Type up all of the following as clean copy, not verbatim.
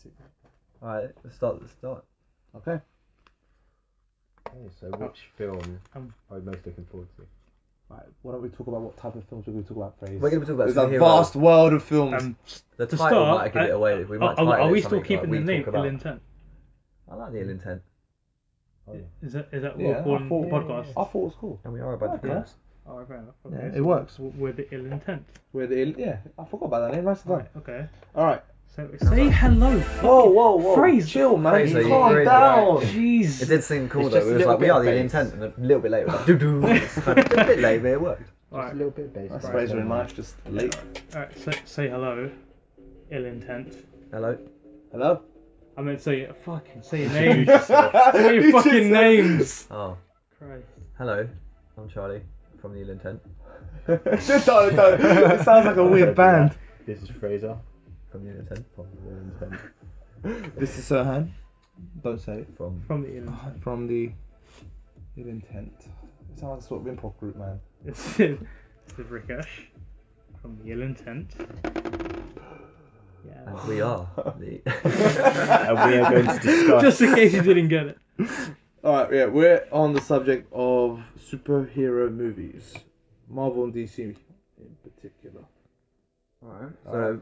sick. Alright, let's start at the start. Okay. Okay, so which film are you most looking forward to? Right, why don't we talk about what type of films we're going to talk about, Fraser? We're going to talk about There's a superheroes. vast world of films. The To title start, might give it away. We might title are it we still something keeping like the we name talk Ill about. Intent? I like the ill intent. Oh, yeah. Is that what Yeah, we're I calling thought- the podcast? I thought it was cool. And we are a bunch of Okay. cunts. Oh, fair enough. Yeah, Okay, it works. We're the Ill Intent. I forgot about that name. Nice and fun. Right, okay. Alright. So say hello. Whoa. Fraser. Chill, man. Fraser, Calm you're down. Jeez. It did seem cool It's though. just It a was little like, we bit are the of ill bass. intent, and a little bit later, like, doo-doo. It's kind of a bit late, but it worked. Just Alright. a little bit of bass. That's Right, Fraser don't in mind. life, just late. Alright, say hello. Ill Intent. Hello? Hello? I meant say your names. Say your fucking names. Oh, Christ. hello. I'm Charlie from the ill intent. Don't. It sounds like a weird band. This is Fraser. From the ill intent. From the Intent. This is Serhan. Don't say it. From From the Ill Intent. From the Ill Intent. It sounds like a sort of improv group, man. This is Rikesh. From the Ill Intent. Yeah. and we are the. And we are going to discuss. Just in case you didn't get it. Alright, yeah, we're on the subject of superhero movies. Marvel and DC in particular. Alright. So,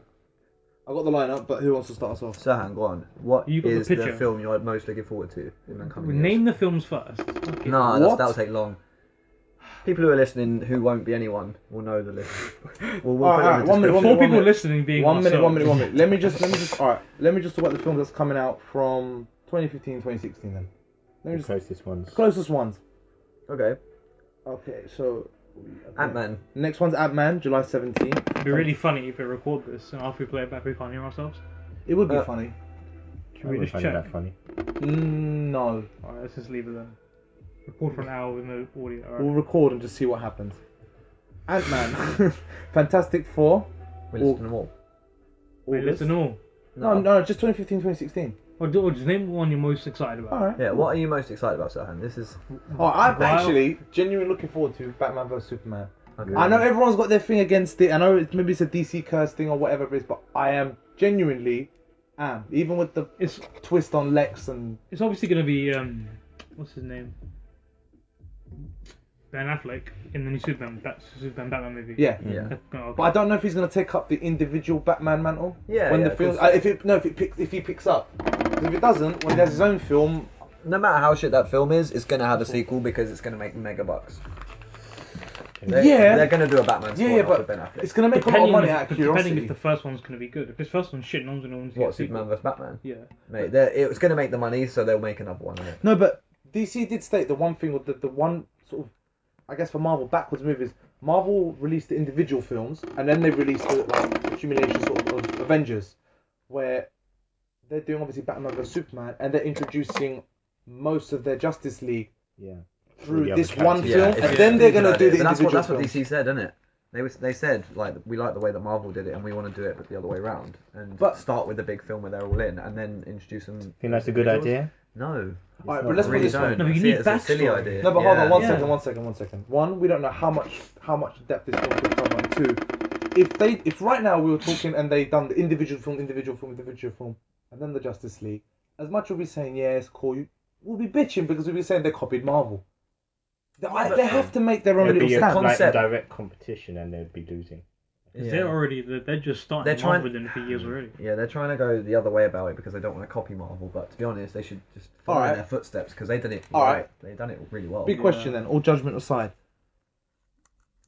I got the lineup, but who wants to start us off? Serhan, go on. What You got the is the picture. film you're most looking forward to in the coming Name years? the films first. Okay. No, What? that'll take long. People who are listening, who won't be anyone, will know the list. We'll Alright, put it in the one minute, description. Four one people minute. listening being One minute. ourselves. Let me just alright. Let me just talk about the films that's coming out from 2015, 2016 then. Let me The just closest ones. closest ones. Okay. Okay, so Ant-Man. Next one's Ant-Man, July 17th. It'd be really funny if we record this and after we play it back we can't hear ourselves. It would be Uh, funny. Should we just find check? that funny. No. Alright, let's just leave it then. Record for an hour with no audio. We'll Alright. record and just see what happens. Ant-Man. Fantastic Four. We listen to them all. Wait, August. listen all. No, just 2015, 2016. Or just name the one you're most excited about. Alright. Yeah, what are you most excited about, Serhan? This is... Oh, I'm Wow. actually genuinely looking forward to Batman vs Superman. Okay. I know everyone's got their thing against it. I know maybe it's a DC curse thing or whatever it is, but I am genuinely even with the It's twist on Lex and it's obviously gonna be what's his name? Ben Affleck in the new Superman Batman movie. yeah. Yeah. But I don't know if he's gonna take up the individual Batman mantle. Yeah, When yeah, the film, of course. if he picks up, if it doesn't, when he has his own film, No matter how shit that film is, it's going to have a sequel because it's going to make mega bucks. They're going to do a Batman yeah, spin-off but with Ben Affleck. it's gonna make a lot of money out of Depending curiosity. if the first one's gonna be good. If this first one's shit, no one's gonna want to see What, a sequel. Superman vs Batman? Yeah. Mate, it was going to make the money, so they'll make another one of it. No, but DC did state the one thing with the one sort of, I guess for Marvel backwards movies, Marvel released the individual films and then they released the accumulation sort of Avengers, where they're doing obviously Batman vs Superman and they're introducing most of their Justice League Yeah. through the this other one characters. film, it's and then they're gonna do the But individual that's what films. DC said, isn't it? They said, like, we like the way that Marvel did it and we want to do it but the other way around. And But- start with the big film where they're all in and then introduce them. Think that's a good idea? No. Alright, not but let's put really this way. don't. No, I you see need it as a silly backstory. idea. No, but hold on, one Yeah. second. One, we don't know how much depth this film could cover. And two, if right now we were talking and they done the individual film, and then the Justice League, as much as we saying yeah, it's cool, we'll be bitching because we'll be saying they copied Marvel. They have to make their own It'd little be a, stamp. like a Concept. direct competition and they'd be losing. Because they're just starting. They're trying- Marvel done it for years already. Yeah, they're trying to go the other way about it because they don't want to copy Marvel. But to be honest, they should just follow in Alright. their footsteps because they did it. Alright. They've done it really well. Big question then, all judgment aside.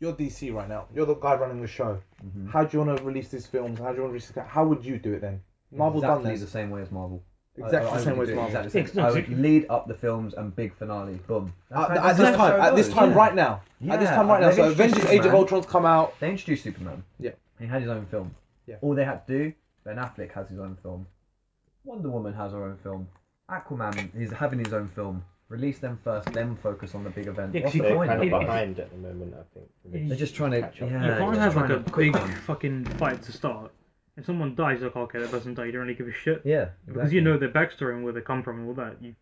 You're DC right now. You're the guy running the show. Mhm. How do you want to release these films? How would you do it then? Marvel's exactly done this. the same way as Marvel. Exactly I the same way would as do it Marvel. exactly the same. I would lead up the films and big finale. Boom. That's how- At that's this how the time, show at this goes, time, yeah. right now. At this Yeah, time, right now. they've So introduced Avengers: Age of Superman. Ultron's come out. They introduced Superman. Yeah. He had his own film. Yeah. All they had to do, Ben Affleck has his own film. Wonder Woman has her own film. Aquaman is having his own film. Release them first, then focus on the big event. Yeah, 'cause What's you the They're point? kind of It- behind at the moment, I think. They're just trying to. catch up. Yeah, You can't just have trying like a to quick big one. fucking fight to start. If someone dies, like okay, that person died, you don't really give a shit. Yeah. Because you know their backstory and where they come from and all that, you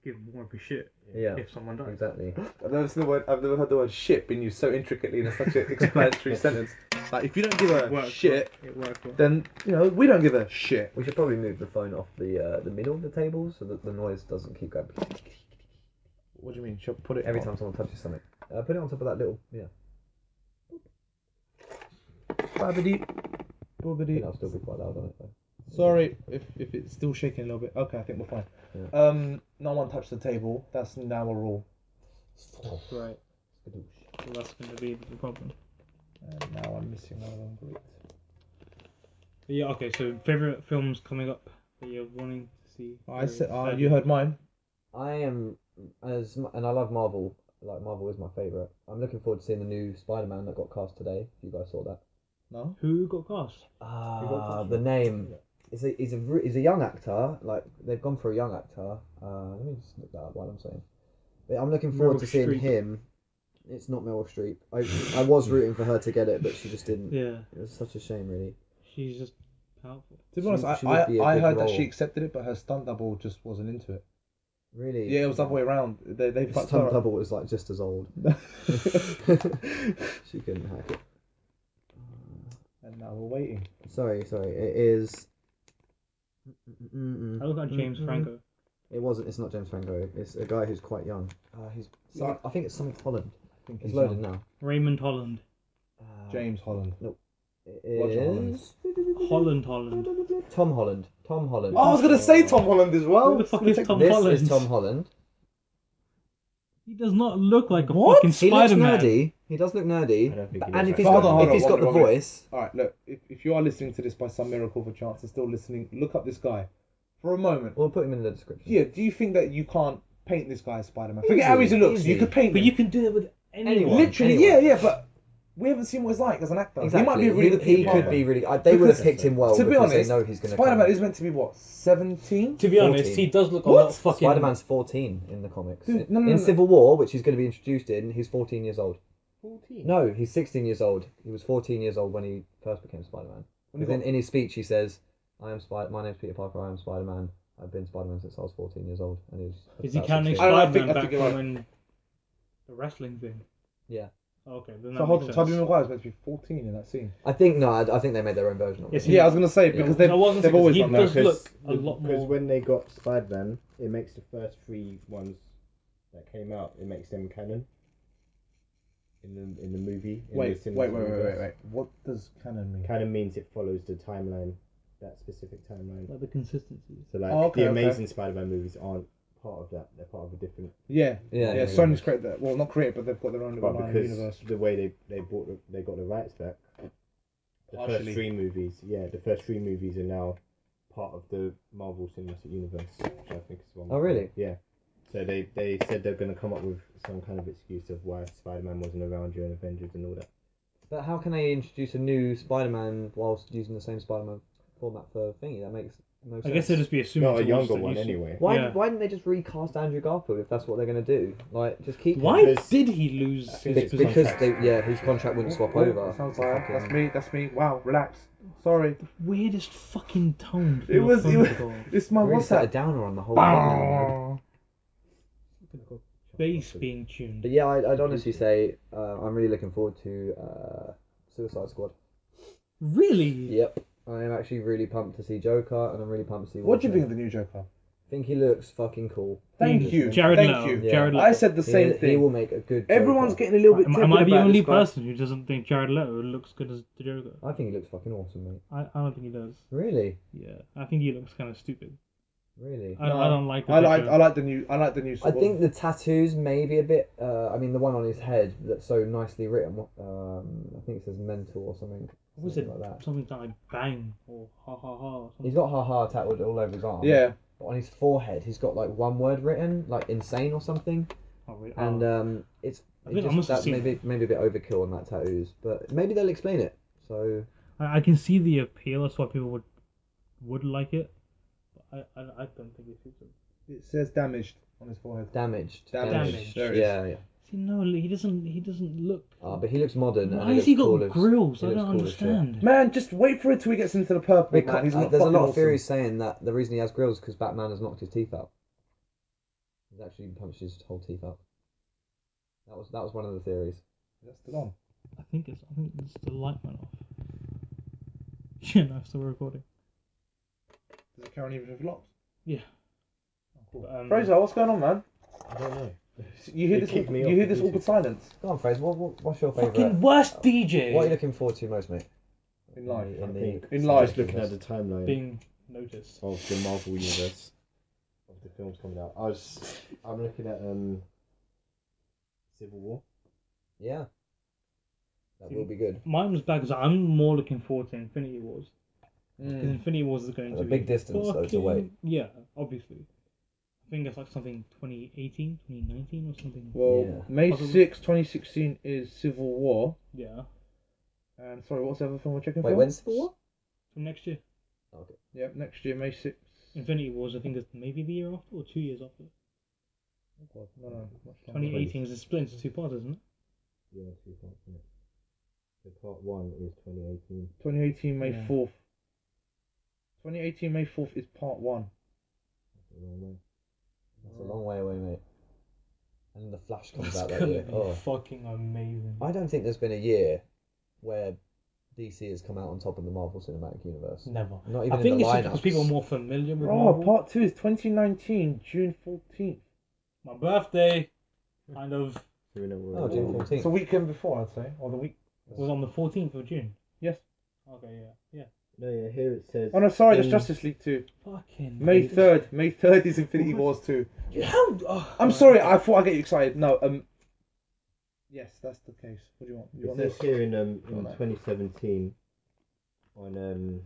give more of a shit Yeah. if someone dies. Exactly. I've never heard the word shit being used so intricately in such an explanatory sentence. Like, if you don't give a Worked shit, well. It worked well. then we don't give a shit. We should probably move the phone off the middle of the table so that the noise doesn't keep going. What do you mean? Should I put it Every on? time someone touches something. Put it on top of that little. Yeah. Babidi, I boobidi. think that'll still be quite loud on it though. Sorry if it's still shaking a little bit. Okay, I think we're fine. Yeah. No one touched the table. That's now a rule. Right. So that's going to be the problem. And now I'm missing one of them. Great. Yeah. Okay. So favorite films coming up that you're wanting to see. I said, you heard mine. I am and I love Marvel. Like Marvel is my favorite. I'm looking forward to seeing the new Spider-Man that got cast today. If you guys saw that. No. Who got cast? The name. He's a young actor. Like they've gone for a young actor. Let me just look that up while I'm saying. But I'm looking forward to seeing him. It's not Meryl Streep. I was rooting for her to get it, but she just didn't. Yeah. It was such a shame, really. She's just powerful. To be honest, She would be a I good heard that role. she accepted it, but her stunt double just wasn't into it. Really? Yeah, it was the other way around. They His fucked stunt her. double was like just as old. She couldn't hack it. And now we're waiting. Sorry. It is. I look like James Franco. It wasn't. It's not James Franco. It's a guy who's quite young. I think it's something Holland. I think It's he's loaded young. now. Raymond Holland. James Holland. It Roger is Holland. Tom Holland. Tom Holland. Oh, I was gonna say Tom Holland as well. Who the fuck is Tom This Holland? is Tom Holland. He does not look like a What? fucking He looks Spider-Man. nerdy. He does look nerdy. I don't think he And looks if he's like got, Hold on, if he's got the one minute. voice, All right, look. If you are listening to this by some miracle of a chance and still listening, look up this guy for a moment. we'll put him in the description. Yeah. Do you think that you can't paint this guy as Spider-Man? Forget how he looks. Easy. You could paint But him. you can do it with anyone. Literally, anyone. yeah. But we haven't seen what he's like as an actor. Exactly. He might be a really good He Peter could Parker. be really. They would have Because, picked him well to be because honest, they know he's going to. Spider-Man is meant to be what, 17? To be honest, 14. he does look a What? lot fucking. Spider-Man's 14 in the comics. Dude, in no. Civil War, which he's going to be introduced in, he's 14 years old. 14. No, he's 16 years old. He was 14 years old when he first became Spider-Man. Because in his speech he says, "My name's Peter Parker. I am Spider-Man. I've been Spider-Man since I was 14 years old." And he was. Is he about counting 16. I Spider-Man think back you're from right. when the wrestling thing? Yeah. Okay, then So that hold makes on, sense. Tobey Maguire's meant to be 14 in that scene. I think they made their own version of it. Yes, Yeah, I was gonna say Yeah. because I wasn't they've saying always he done does that. look a lot Because more. when they got Spider-Man, it makes the first 3 ones that came out, it makes them canon. In the movie. In Wait. the cinematic universe. What does canon mean? Canon means it follows the timeline, that specific timeline. Like the consistency. So like Oh, okay, the okay. Amazing Spider-Man movies aren't part of that. They're part of a different. Yeah. Yeah. Sony's created that. Well, not created, but they've got their own little But line of because universe. the way they got the rights back, the Partially. first 3 movies, the first 3 movies are now part of the Marvel Cinematic Universe, which I think is one. Oh, really? Yeah. So they said they're going to come up with some kind of excuse of why Spider-Man wasn't around during Avengers and all that. But how can they introduce a new Spider-Man whilst using the same Spider-Man format for thingy? That makes no sense. I guess they'll just be assuming. Not a to watch younger that one you see- anyway. Why Yeah. didn't they just recast Andrew Garfield if that's what they're going to do? Like, just keep him. Why Because- did he lose his Because- position? Because his contract wouldn't swap over. Sounds like that's me. Wow, relax. Sorry. Weirdest fucking tone. for It your was. phone call. It's my Really set a WhatsApp. downer on the whole thing. Bass being tuned. But yeah, I'd honestly say I'm really looking forward to Suicide Squad. Really? Yep. I am actually really pumped to see Joker, and I'm really pumped to see. What do you think Watchmen. of the new Joker? I think he looks fucking cool. Thank you. Jared Thank Leto. you. Yeah. Jared Leto. I said the same He thing. will make a good. Everyone's Joker. getting a little bit. Am tepid I the about only this guy. person who doesn't think Jared Leto looks good as the Joker? I think he looks fucking awesome, mate. I don't think he does. Really, Yeah, I think he looks kind of stupid. really. I don't like the I like picture. the new. I Sort think of, the tattoos maybe a bit. I mean, the one on his head that's so nicely written. I think it says mental or something. What was something it? like that? Something like bang or ha ha ha. Or something. He's got ha tattooed all over his arm. yeah. But on his forehead, he's got like one word written, like insane or something. Oh, really? And it's I think I must have that's seen maybe a bit overkill on that tattoos, but maybe they'll explain it. So I can see the appeal. That's why people would like it. But I don't think it suits him. It says damaged on his forehead. damaged. Damaged. There it is. Yeah. See, no, he doesn't look. But he looks modern. Why and has he looks got cool as- grills? he I looks don't cool as shit. understand. Man, just wait for it till he gets into the purple. Man. He's not There's a fucking lot of awesome. theories saying that the reason he has grills is because Batman has knocked his teeth out. He's actually punched his whole teeth out. That was one of the theories. That's still on. I think it's the light went off. Yeah, no, still recording. Does it carry on even with locks? Yeah. Oh, cool. But, Fraser, what's going on, man? I don't know. You hear They this? kicked me You off hear the this awkward Bluetooth. silence Go on, Fraser. What's your favourite? Fucking worst DJ. What are you looking forward to most, mate? in life? I think In life. just looking at the timeline Being noticed. of the Marvel universe of the films coming out, I'm looking at Civil War. Yeah. That will be good. Mine was bad because I'm more looking forward to Infinity Wars. Because Infinity Wars is going A to big be distance, though, to wait. Yeah, obviously. I think it's like something 2018, 2019 or something. Well, Yeah. May Possibly. 6, 2016 is Civil War. Yeah, And sorry, what's the other film we're checking Wait, for? when's Civil War? from next year. Okay. Yep, next year, May 6. Infinity Wars, I think it's maybe the year after or 2 years after. Oh God, no. Much longer. 2018 is split into two parts, isn't it? Yeah, 2 parts. Yeah. So part 1 is 2018. 2018, May Yeah. 4th. 2018, May 4th is part 1. That's a long way. That's a long way away, mate. And then the Flash comes It's out that gonna year. be Oh. fucking amazing. I don't think there's been a year where DC has come out on top of the Marvel Cinematic Universe. Never. Not even I think in the it's just lineups. because people are more familiar with Oh, Marvel. part 2 is 2019, June 14th. My birthday, kind of, So we know we're Oh, June It's 14th. a weekend before, I'd say, or the week. was on the 14th of June. Yes. Okay, yeah. No, yeah, here it says. Oh no, sorry, that's in- Justice League 2. Fucking May 3rd. May 3rd is Infinity Wars 2. How? I'm sorry, I thought I'd get you excited. No, yes, that's the case. What do you want? You It want says this? here in on that. 2017 on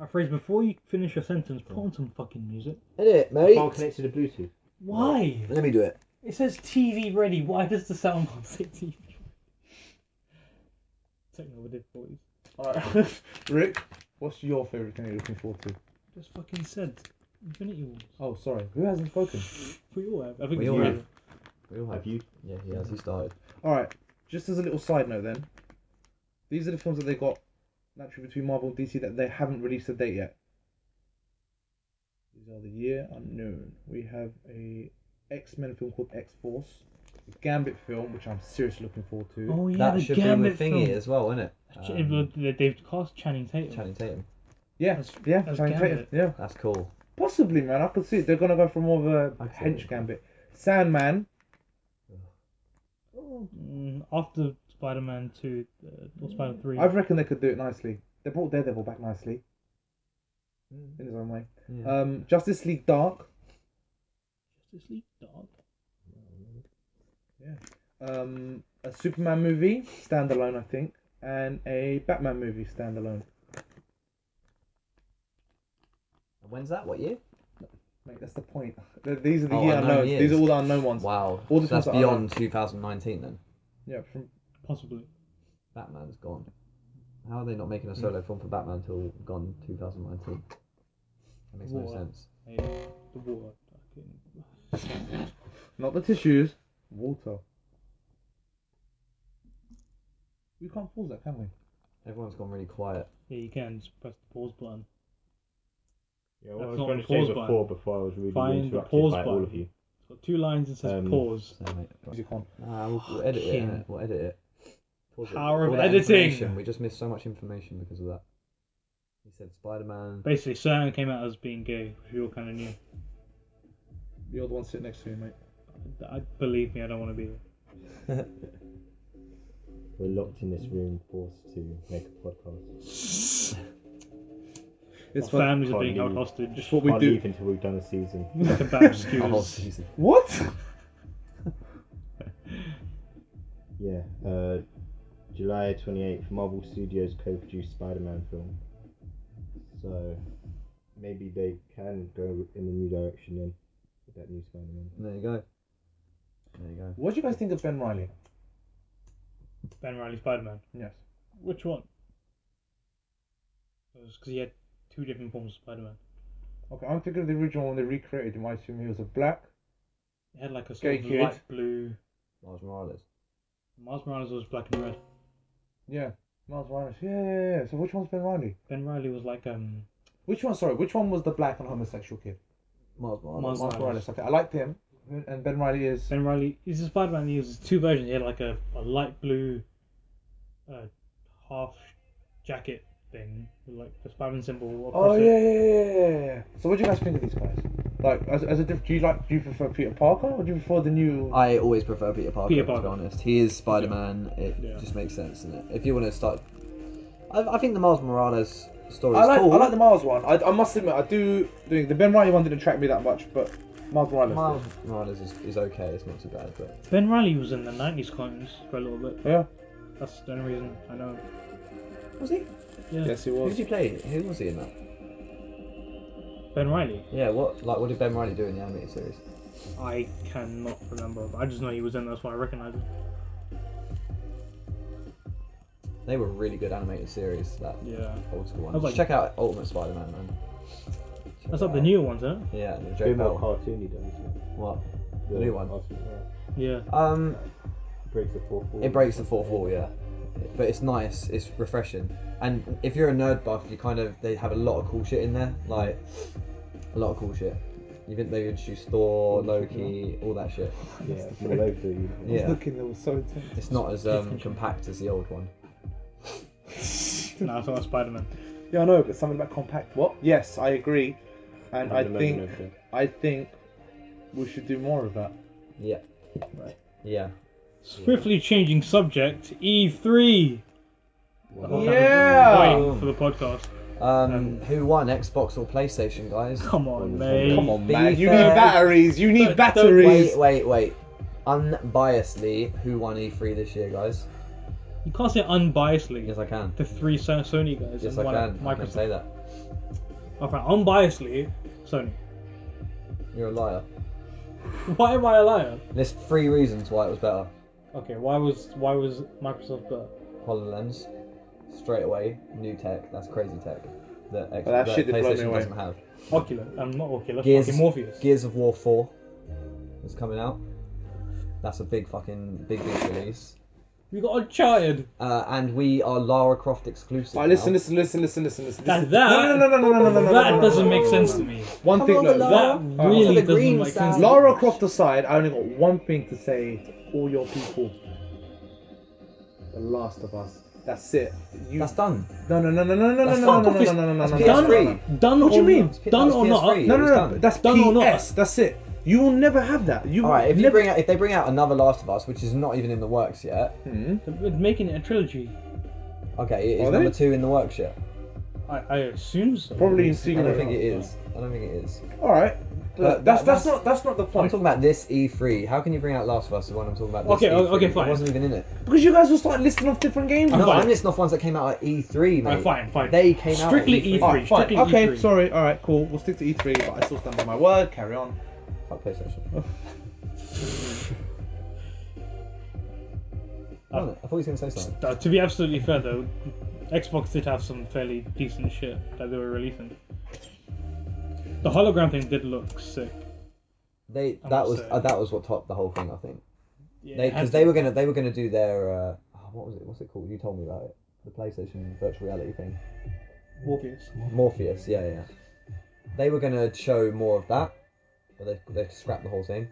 Phrase, before you finish your sentence, put on some fucking music. Hit it, I mate. can't connect to the Bluetooth. Why? Let me do it. It says TV ready. Why does the sound board say TV? Technical difficulties. Alright, Rick, what's your favourite thing you're looking forward to? Just fucking said Infinity Wars. Oh, sorry, who hasn't spoken? We all have. I think We it's all you. have. We all Have you? Yeah, he has. He started. Alright, just as a little side note then, these are the films that they got naturally between Marvel and DC that they haven't released a date yet. These are the year unknown. We have a X-Men film called X-Force, a Gambit film, which I'm seriously looking forward to. Oh yeah, That the should Gambit be in the thingy film. as well, isn't it? They've cast Channing Tatum. Channing Tatum. Yeah, That's- yeah, that's Channing Tatum, Gambit. yeah. That's cool. Possibly, man, I could see it. They're gonna go for more of a I'd say hench it. Gambit. Sandman. After Spider-Man 2 or Spider-Man 3. I reckon they could do it nicely. They brought Daredevil back nicely in his own way. Yeah. Justice League Dark. Justice League Dark. A Superman movie standalone, I think, and a Batman movie standalone. When's that? What year? Mate, that's the point. These are the Oh, year unknown unknowns. years. These are all the unknown ones. Wow. All the So that's films that are beyond 2019 then. Yeah, from Possibly. Batman's gone. How are they not making a solo film for Batman till gone 2019? That makes no Water. sense. Hey, the water. Fucking... not the tissues, water. We can't pause that, can we? Everyone's gone really quiet. Yeah, you can just press the pause button. Yeah, That's what I was not going the to say pause before I was really Find the interrupted pause by all button. of you. It's got two lines that says pause. So, mate, Music on. we'll edit it. Fucking- innit? We'll edit it. Pause it. Power of All that editing. information, we just missed so much information because of that. He said Spider-Man. Basically, Serhan came out as being gay, which we all kind of knew. You're the one sitting next to me, mate. Believe me, I don't want to be there. We're locked in this room, forced to make a podcast. It's Our fun. families are Can't being held leave. hostage. It's what we Can't do. leave until we've done a season. Like a bad A whole excuse. season. What? Yeah, July 28th, Marvel Studios co-produced Spider-Man film. So maybe they can go in a new direction then with that new Spider-Man. There you go. There you go. What do you guys think of Ben Reilly? Ben Reilly Spider-Man. Yes. Which one? Because he had two different forms of Spider-Man. Okay, I'm thinking of the original one they recreated him. I assume he was a black. He had like a sort Gay of kid. light blue. Miles Morales. Miles Morales was black and red. Yeah. Miles Morales. Yeah. So which one's Ben Reilly? Ben Reilly was like Which one? Sorry, which one was the black and homosexual kid? Miles Morales. Miles Miles Morales. Morales. Okay, I liked him. And Ben Reilly is. Ben Reilly. He's a Spider-Man. He uses two versions. He had like a light blue half jacket thing with like the Spider-Man symbol Oh across it. yeah. So what do you guys think of these guys? Like, as a do you prefer Peter Parker or do you prefer the new? I always prefer Peter Parker. Peter To Parker. be honest, he is Spider-Man. It Yeah. just makes sense, doesn't it? If you want to start, I think the Miles Morales story is I like cool. the Miles one. I must admit I do. The Ben Riley one didn't attract me that much, but Miles Morales. Miles Morales is okay. It's not too bad, but Ben Riley was in the 90s comics for a little bit. Yeah. That's the only reason I know. was he? Yeah. Yes, he Who was. did he play? Who was he in that? Ben Riley? Yeah, what did Ben Riley do in the animated series? I cannot remember, but I just know he was in. That's why I recognise him. They were really good animated series. That Yeah. old school I ones. was like- Check out Ultimate Spider-Man, man. Check That's it like the out. newer ones, isn't it? Yeah, the A Joe bit more Bell. cartoony, though, isn't it? What? The new one. Yeah. Breaks the fourth wall. It breaks the fourth wall, yeah. But it's nice. It's refreshing. And if you're a nerd buff, they have a lot of cool shit in there. Like a lot of cool shit. They introduced Thor, Loki, all that shit. Yeah, more Loki. Yeah. Looking, it was so intense. It's not as compact as the old one. No, I thought Spider-Man. Yeah, I know, but something about compact. What? Yes, I agree, and I think we should do more of that. Yeah. Right. Yeah. Swiftly changing subject. E3. Yeah. Waiting for the podcast. Who won, Xbox or PlayStation, guys? Come on, mate. Come on, Be man. You fair. need batteries. You need Don't- batteries. Wait. Unbiasedly, who won E3 this year, guys? You can't say unbiasedly. Yes, I can. The three Sony guys Yes, and I one can. I can Microsoft. say that. Okay, unbiasedly, Sony. You're a liar. Why am I a liar? List 3 reasons why it was better. Okay, why was Microsoft better? HoloLens, straight away, new tech. That's crazy tech. That that shit did blow me PlayStation away. doesn't have. Oculus, not Oculus, Gears, fucking Morpheus. Gears of War 4 is coming out. That's a big release. We got Uncharted. And we are Lara Croft exclusive. Alright, listen. That No. doesn't make sense to me. One Come thing, on, look, Lara. That really the doesn't green make sense. side. Lara Croft aside, I only got one thing to say to all your people. The Last of Us. That's it. That's done. No. That's PS3. Done What do you or mean? Done or not? PS3. No, It was done. that's Done or not? PS. That's it. You will never have that. You Alright, if never... they bring out another Last of Us, which is not even in the works yet. They're making it a trilogy. Okay, is Are they? number 2 in the works yet? I assume so. Probably in I secret. don't think it is. All right. That's not the I'm point. talking about this E3. How can you bring out Last of Us when I'm talking about this Okay, E3? okay, fine. It wasn't even in it. Because you guys will start listing off different games. No, fine. I'm listing off ones that came out at E3, mate. Fine. They came Strictly out at E3. E3. Alright, fine. Strictly Okay, E3. sorry. Alright, cool. We'll stick to E3, but I still stand by my word. Carry on. Fuck PlayStation. I thought he was going to say something. To be absolutely fair though, Xbox did have some fairly decent shit that they were releasing. The hologram thing did look sick. That must say. was what topped the whole thing, I think. Yeah, Because they were gonna do their what's it called? You told me about it. The PlayStation virtual reality thing. Morpheus, yeah. They were gonna show more of that, but they scrapped the whole thing.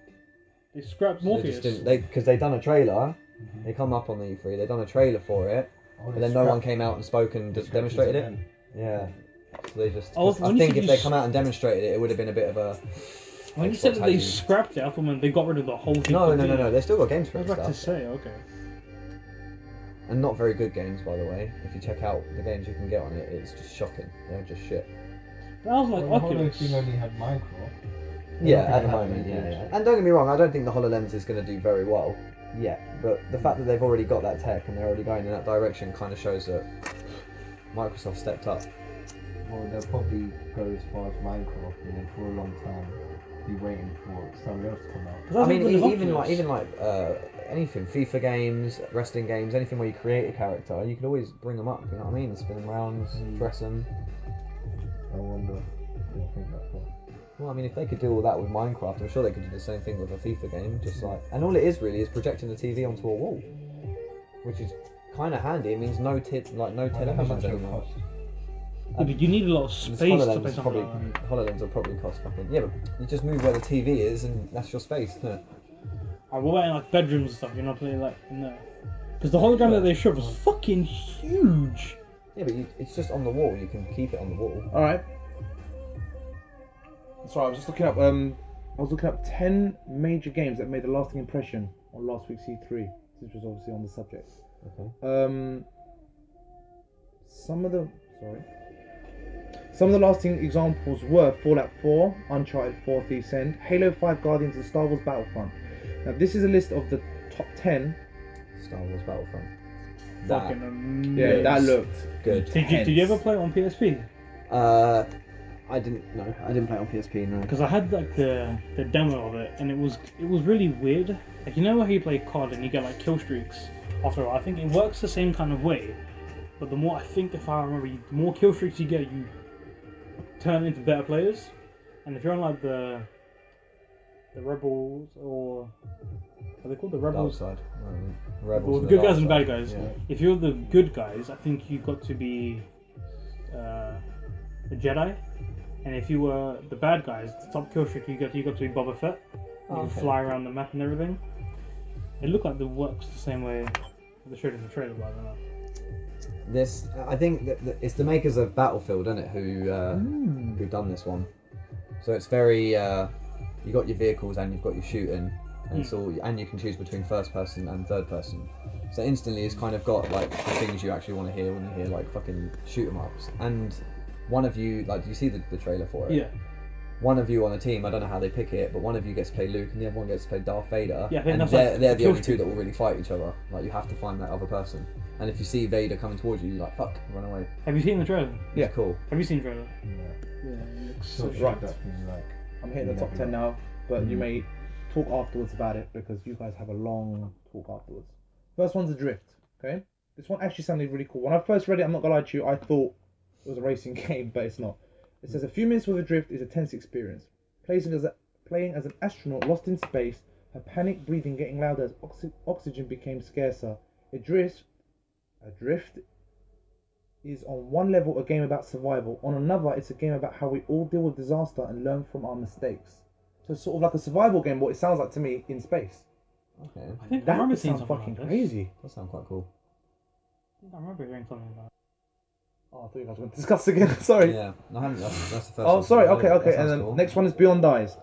They scrapped So Morpheus. because they'd done a trailer. They come up on the E3. They'd done a trailer for it, but then no one came out and spoke and demonstrated it. Yeah. So they just. Oh, I when you think said if you they s- come out and demonstrated it, it would have been a bit of a. When you Xbox said that they had you- scrapped it, I thought they got rid of the whole thing. No. completely. They still got games for I it was about to stuff, say, okay. and not very good games, by the way. If you check out the games you can get on it, it's just shocking. They're just shit. That was like Well, the Oculus. HoloLens only had Minecraft. Yeah, think at the it has moment, any yeah. games. And don't get me wrong, I don't think the HoloLens is going to do very well yet. But the fact that they've already got that tech and they're already going in that direction kind of shows that Microsoft stepped up. Well, they'll probably go as far as Minecraft and then for a long time be waiting for something else to come out. I mean, with even Oculus. like anything, FIFA games, wrestling games, anything where you create a character, you could always bring them up. You know what I mean? Spin them around, dress them. I wonder if they think that far. Well, I mean, if they could do all that with Minecraft, I'm sure they could do the same thing with a FIFA game. Just like, and all it is really is projecting the TV onto a wall, which is kind of handy. It means no I wonder how televisions much it'll anymore. cost. Yeah, but you need a lot of This space to play HoloLens something like that. HoloLens will probably cost fucking. Yeah, but you just move where the TV is, and that's your space. Huh? What about in like bedrooms and stuff? You're not playing like in there. Because the hologram that they showed was fucking huge. Yeah, but it's just on the wall. You can keep it on the wall. All right. Sorry, I was just looking up. I was looking up 10 major games that made a lasting impression on last week's E3. This was obviously on the subject. Okay. Some of the lasting examples were Fallout 4, Uncharted 4, Thief's End, Halo 5, Guardians, and Star Wars Battlefront. Now, this is a list of the top 10. Star Wars Battlefront. Fucking amazing. Yeah, that looked good. Did you ever play it on PSP? I didn't play it on PSP, no. Because I had like the demo of it, and it was really weird. Like, you know how you play COD and you get like kill streaks after a while? I think it works the same kind of way, but the more, I think if I remember, the more kill streaks you get, you turn into better players. And if you're on like the rebels, or are they called the rebels? Dark side. Well, Rebels. the good guys and the bad side. guys. Yeah. If you're the good guys, I think you got to be a Jedi. And if you were the bad guys, the top kill streak, you got to be Boba Fett. You can fly around the map and everything. It looked like it works the same way they showed in the trailer, but I don't know. I think that it's the makers of Battlefield, isn't it, who done this one. So it's very you got your vehicles and you've got your shooting, and it's all, and you can choose between first person and third person. So instantly, it's kind of got like the things you actually want to hear when you hear like fucking shoot 'em ups. And one of you, like, do you see the trailer for it? Yeah. One of you on a team, I don't know how they pick it, but one of you gets to play Luke and the other one gets to play Darth Vader. Yeah, I think and that's they're, like they're the kill only two streak. that will really fight each other. Like, you have to find that other person. And if you see Vader coming towards you, you're like, fuck, run away. Have you seen the trailer? Yeah. It's cool. Have you seen the trailer? Yeah. Yeah, it looks So so shit, right. that thing, like, I'm hitting the top 10 now, but you may talk afterwards about it because you guys have a long talk afterwards. First one's Adrift, okay? This one actually sounded really cool. When I first read it, I'm not gonna lie to you, I thought it was a racing game, but it's not. It says a few minutes with Adrift is a tense experience. Playing as an astronaut lost in space, her panic breathing getting louder as oxygen became scarcer. Adrift is on one level a game about survival. On another, it's a game about how we all deal with disaster and learn from our mistakes. So it's sort of like a survival game, what it sounds like to me in space. Okay. I think I That remember would seeing sound something fucking like this. crazy. That sounds quite cool. I think I remember hearing something about it. Oh, I thought you guys were going to discuss again. Sorry. Yeah, no, I haven't. That's the first Oh, one. sorry. Yeah, Okay. that And sounds then cool. next one is Beyond Eyes.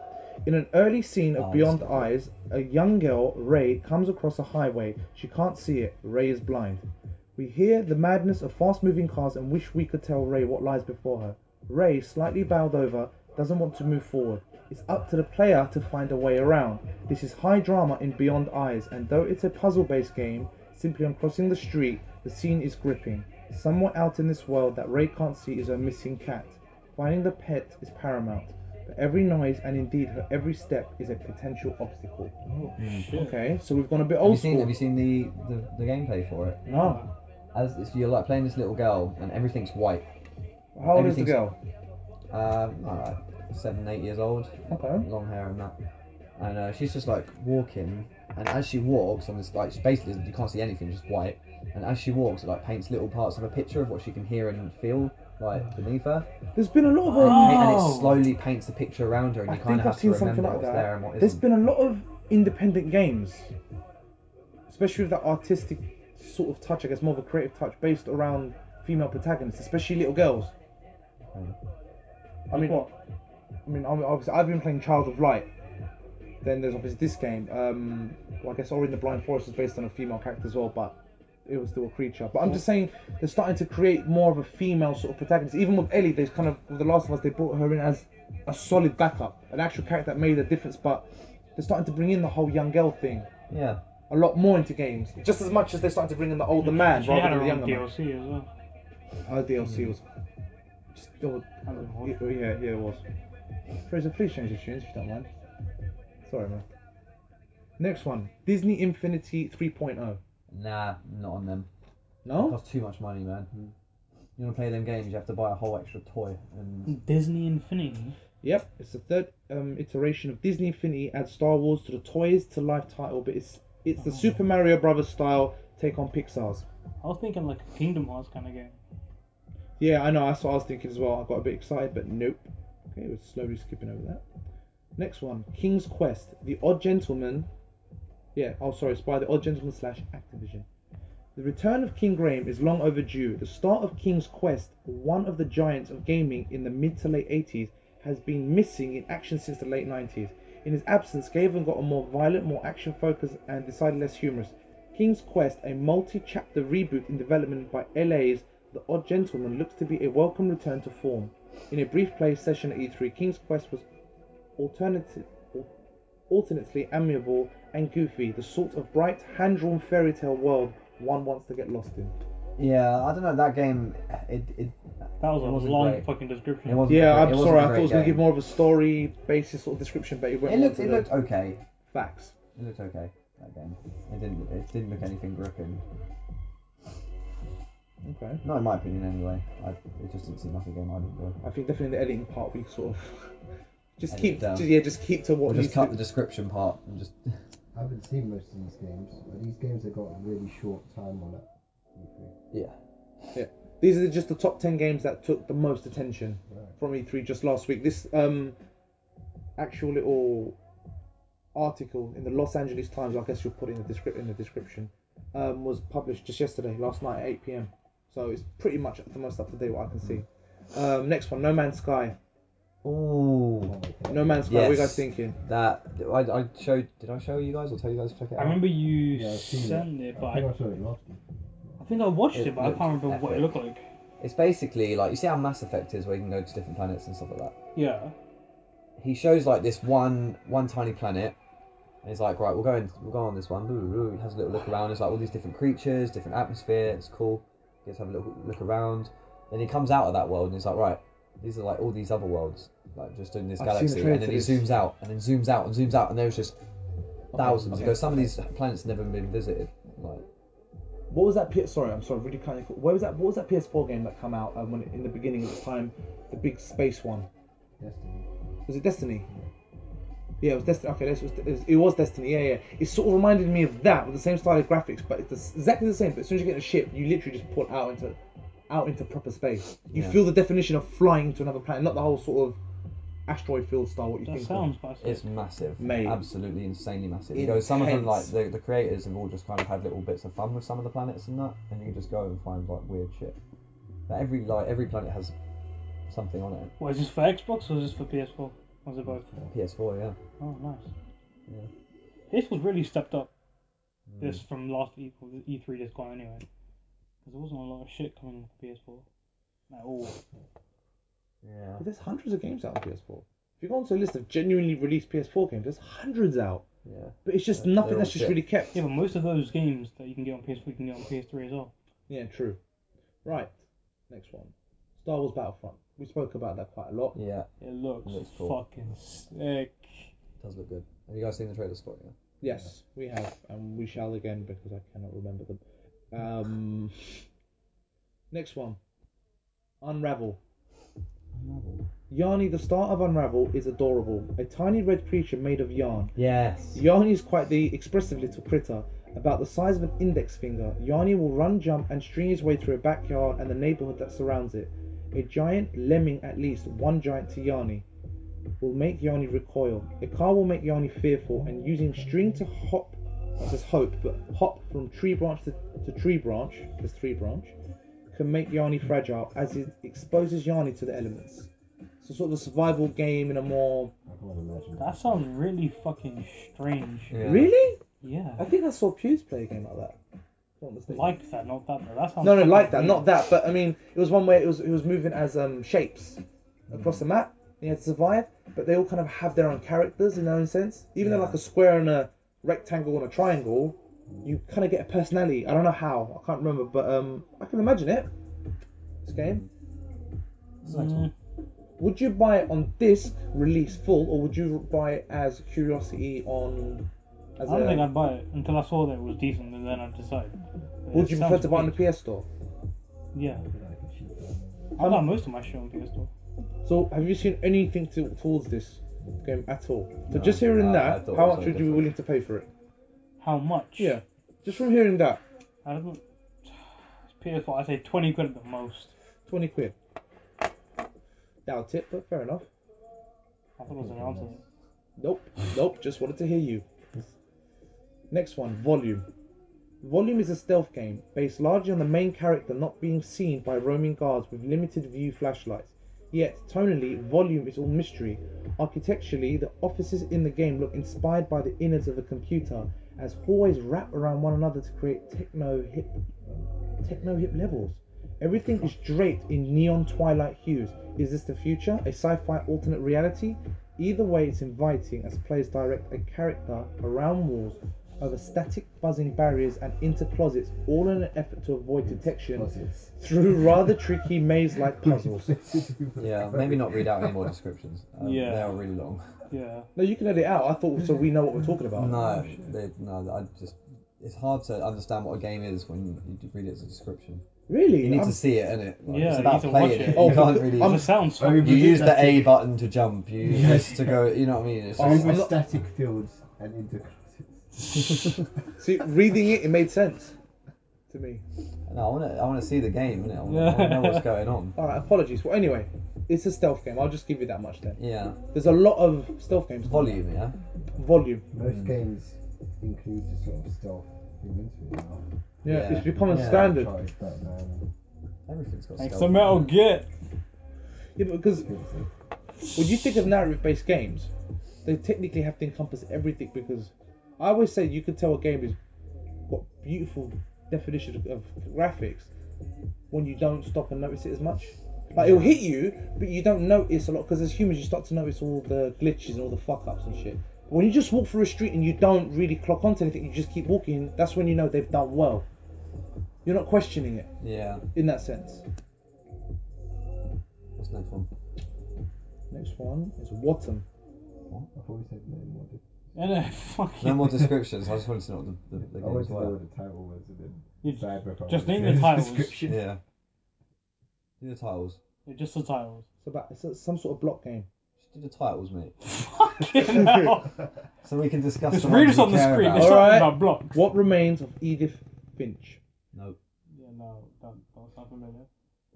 In an early scene of Oh, Beyond that's cool. Eyes, a young girl, Ray, comes across a highway. She can't see it. Ray is blind. We hear the madness of fast-moving cars and wish we could tell Ray what lies before her. Ray, slightly bowed over, doesn't want to move forward. It's up to the player to find a way around. This is high drama in Beyond Eyes, and though it's a puzzle-based game, simply on crossing the street, the scene is gripping. Somewhere out in this world that Ray can't see is her missing cat. Finding the pet is paramount, but every noise and indeed her every step is a potential obstacle. Oh, shit. Okay, so we've gone a bit Have old you seen? school. Have you seen the gameplay for it? No. You're like playing this little girl, and everything's white. How old is the Everything's- girl? Like 7, 8 years old, Okay. long hair and that. And she's just like walking, and as she walks on this, like, basically you can't see anything, just white. And as she walks, it like paints little parts of a picture of what she can hear and feel like beneath her. There's been a lot of And Oh. it slowly paints the picture around her, and I you kind think of I've have to seen something remember like what's there and that. what There's isn't. been a lot of independent games, especially with that artistic sort of touch, I guess more of a creative touch based around female protagonists, especially little girls. I mean, obviously I've been playing Child of Light. Then there's obviously this game. Well, I guess Ori and the Blind Forest is based on a female character as well, but it was still a creature. But I'm just saying they're starting to create more of a female sort of protagonist. Even with Ellie, they kind of, with The Last of Us, they brought her in as a solid backup, an actual character that made a difference. But they're starting to bring in the whole young girl thing Yeah. a lot more into games, just as much as they're starting to bring in the older man She had rather her than the own younger man. DLC as well. Her DLC was still, yeah, it was. Fraser, please change the tunes if you don't mind. Sorry, man. Next one, Disney Infinity 3.0. Nah, not on them. It No? costs too much money, man. You want to play them games, you have to buy a whole extra toy. And Disney Infinity. Yep, it's the third iteration of Disney Infinity. Adds Star Wars to the toys to life title, but it's the Super Mario Brothers style take on Pixar's. I was thinking like a Kingdom Hearts kind of game. Yeah, I know, that's what I was thinking as well. I got a bit excited, but nope. Okay, we're slowly skipping over that. Next one, King's Quest, The Odd Gentleman. Yeah, oh sorry, it's by The Odd Gentleman / Activision. The return of King Graham is long overdue. The start of King's Quest, one of the giants of gaming in the mid to late 80s, has been missing in action since the late 90s. In his absence, Gaven got a more violent, more action-focused, and decidedly less humorous. King's Quest, a multi-chapter reboot in development by LA's The Odd Gentleman, looks to be a welcome return to form. In a brief play session at E3, King's Quest was alternately amiable and goofy, the sort of bright, hand-drawn fairy tale world one wants to get lost in. Yeah, I don't know, that game, That was it a wasn't long great. fucking description. It wasn't Yeah, great- I'm it wasn't sorry. a I thought great it was going to game. give more of a story-basis sort of description, but it went It more looked, to it the looked okay. facts. It looked okay, that game. It didn't look anything gripping. Okay. Not in my opinion, anyway. It just didn't seem like a game I'd enjoy. I think definitely the editing part we sort of just Edit keep it down. just keep to what Or needs just cut to the description part and just. I haven't seen most of these games, but these games have got a really short time on it. Yeah. These are just the top 10 games that took the most attention from E3 just last week. This actual little article in the Los Angeles Times, I guess you'll put it in the description, was published just yesterday, last night at 8 p.m. So it's pretty much the most up to date what I can see. Next one, No Man's Sky. Ooh. No Man's Sky. What are you guys thinking? That I showed. Did I show you guys or tell you guys to check it out? I remember you Yeah, I've seen sent it, but I think I saw it last week. I think I watched It it, but I looked can't remember what it epic. looked like. It's basically like, you see how Mass Effect is, where you can go to different planets and stuff like that. Yeah. He shows like this one tiny planet, and he's like, right, we'll go on this one. He has a little look around. There's like all these different creatures, different atmosphere. It's cool. He gets to have a little look around. Then he comes out of that world and he's like, right, these are like all these other worlds, like just in this I've seen the galaxy. trailer And then for he this. zooms out and then zooms out and zooms out, and there's just thousands. okay, He goes, some okay. of these planets have never been visited. Like, What was that? Sorry, I'm sorry. Really kind of. Where was that? What was that PS4 game that came out when in the beginning of the time, the big space one? Destiny. Was it Destiny? Yeah, it was Destiny. Okay, it was Destiny. Yeah, yeah. It sort of reminded me of that with the same style of graphics, but it's exactly the same. But as soon as you get in a ship, you literally just put out into proper space. You Yeah. feel the definition of flying to another planet, not the whole sort of asteroid field style. What you That think? sounds massive. it's massive, Mate. absolutely insanely massive. He goes, some of them, like Intense. the creators have all just kind of had little bits of fun with some of the planets and that, and you just go and find like weird shit. But every planet has something on it. What, is this for Xbox or is this for PS4? Or is it both? PS4, yeah. Oh, nice. Yeah. This was really stepped up. This from last E3 just gone anyway. Because there wasn't a lot of shit coming for PS4 at all. Yeah. But there's hundreds of games out on PS4. If you go onto a list of genuinely released PS4 games, there's hundreds out. Yeah. But it's just They're nothing all that's just shit. really kept. Yeah, but most of those games that you can get on PS4, you can get on PS3 as well. Yeah, true. Right. Next one. Star Wars Battlefront. We spoke about that quite a lot. Yeah. It looks Looks cool. fucking sick. It does look good. Have you guys seen the trailers for it? Yeah? Yes, we have, and we shall again because I cannot remember them. Next one. Unravel. Yarny, the star of Unravel, is adorable. A tiny red creature made of yarn. Yes. Yarny is quite the expressive little critter, about the size of an index finger. Yarny will run, jump, and string his way through a backyard and the neighborhood that surrounds it. A giant lemming, at least one giant to Yarny, will make Yarny recoil. A car will make Yarny fearful, and using string to hop, that says hope, but hop from tree branch to tree branch, there's 3 branch, can make Yarny fragile as it exposes Yarny to the elements. So sort of a survival game in a more... I can't imagine That sounds really fucking strange. Yeah. Really? Yeah. I think I saw Pews play a game like that. If I'm not mistaken. Like that, not that. Though. That sounds No, fucking like that, weird. not that. But I mean, it was one where it was moving as shapes across the map. You had to survive, but they all kind of have their own characters in their own sense. Even though Yeah. like a square and a rectangle and a triangle, you kind of get a personality. I don't know how, I can't remember, but I can imagine it. This game. What's the next one? Would you buy it on disc, release full, or would you buy it as Curiosity on? As I don't a, think I'd buy it until I saw that it was decent, and then I'd decide. would you prefer to buy it on the PS Store? Yeah. like a cheap one. I got most of my shit on PS4. So, have you seen anything towards this game at all? So, No. just hearing I that, thought how it was much so would you be different. willing to pay for it? How much? Yeah, just from hearing that, I don't. PS4, I'd say 20 quid at the most. 20 quid. Doubt it, but fair enough. I thought it was an answer. Nope, just wanted to hear you. Next one, Volume. Volume is a stealth game based largely on the main character not being seen by roaming guards with limited view flashlights. Yet, tonally, Volume is all mystery. Architecturally, the offices in the game look inspired by the innards of a computer, as hallways wrap around one another to create techno-hip levels. Everything is draped in neon twilight hues. Is this the future? A sci-fi alternate reality? Either way, it's inviting as players direct a character around walls, over static buzzing barriers and into closets, all in an effort to avoid detection through rather tricky maze-like puzzles. Yeah, maybe not read out any more descriptions. Yeah. They are really long. Yeah. No, you can edit it out. I thought so we know what we're talking about. It's hard to understand what a game is when you read it as a description. Really? You need to see it, innit? Like, Yeah, it's you about need to playing watch it. it. You can't really. It sounds You use the A button to jump. You use this to go. You know what I mean? It's Over just, static fields and into closets. See, reading it made sense to me. no, I want to see the game, innit? I want to know what's going on. Alright, apologies. Well, anyway, it's a stealth game. I'll just give you that much then. Yeah. There's a lot of stealth games. Volume, yeah. Volume. Most games include the sort of stealth thing into it now. Yeah, Yeah. it's becoming Yeah. standard. Batman. Everything's got Thanks stealth. to Metal Gear. Yeah, but because when you think of narrative-based games, they technically have to encompass everything. Because I always say you can tell a game is got beautiful definition of graphics when you don't stop and notice it as much. Like it'll hit you, but you don't notice a lot because as humans you start to notice all the glitches and all the fuck-ups and shit. But when you just walk through a street and you don't really clock onto anything, you just keep walking. That's when you know they've done well. You're not questioning it Yeah. in that sense. What's the next one? Next one is Wattam. I thought we said no more. And fucking. No more descriptions. I just wanted to know what the I games wanted to know were. what the title was and then You decide if I just wanted name to the say titles. description. Yeah. Do the titles. Just the titles. It's some sort of block game. Just do the titles, mate. Fucking hell. So we can discuss. Just the read ones us on we the care screen. about. There's something Alright. about blocks. What remains of Edith Finch? No. Yeah, no, don't sound familiar.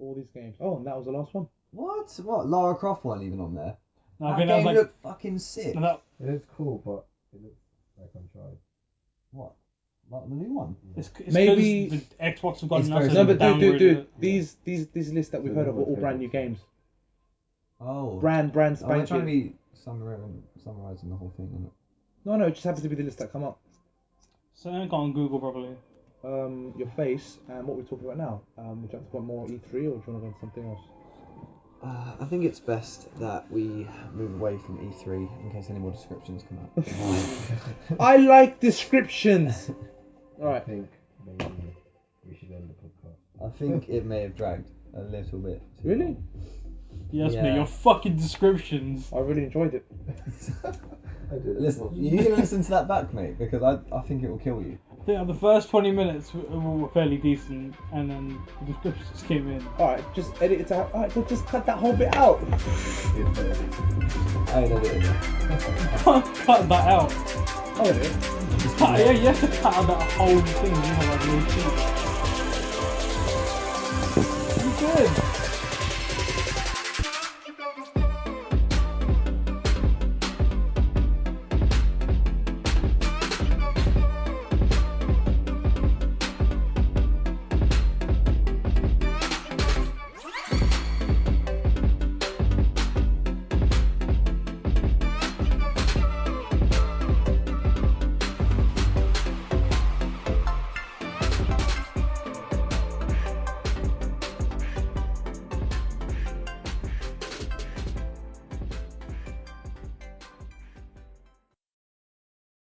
All these games. Oh, and that was the last one. What? What? Lara Croft weren't even on there. No, I That think that game was like. looked fucking sick. No, that, It is cool, but it looks like Uncharted. What? Like the new one? it's Maybe- 'cause the Xbox have got It's enough very to No, but downgrade dude. it. These lists that we've heard of are all brand new games. Oh. Brand I'm trying to spanking. be summarising the whole thing, isn't it? No, it just happens to be the list that come up. So I can't Google properly. Your face and what we're talking about now. Would you like to put more E3 or do you want to go into something else? I think it's best that we move away from E3 in case any more descriptions come out. I like descriptions. All I right. think maybe we should end the podcast. I think it may have dragged a little bit. too Really? long. Yes, Yeah. mate, your fucking descriptions. I really enjoyed it. I did. Listen, you can listen to that back, mate, because I think it will kill you. I think the first 20 minutes were fairly decent, and then the descriptions came in. All right, just edit it out. All right, then just cut that whole bit out. I ain't edited it. Cut that out. Oh, yeah. Yeah, you have to cut out that whole thing, you know, like real cheap. You good.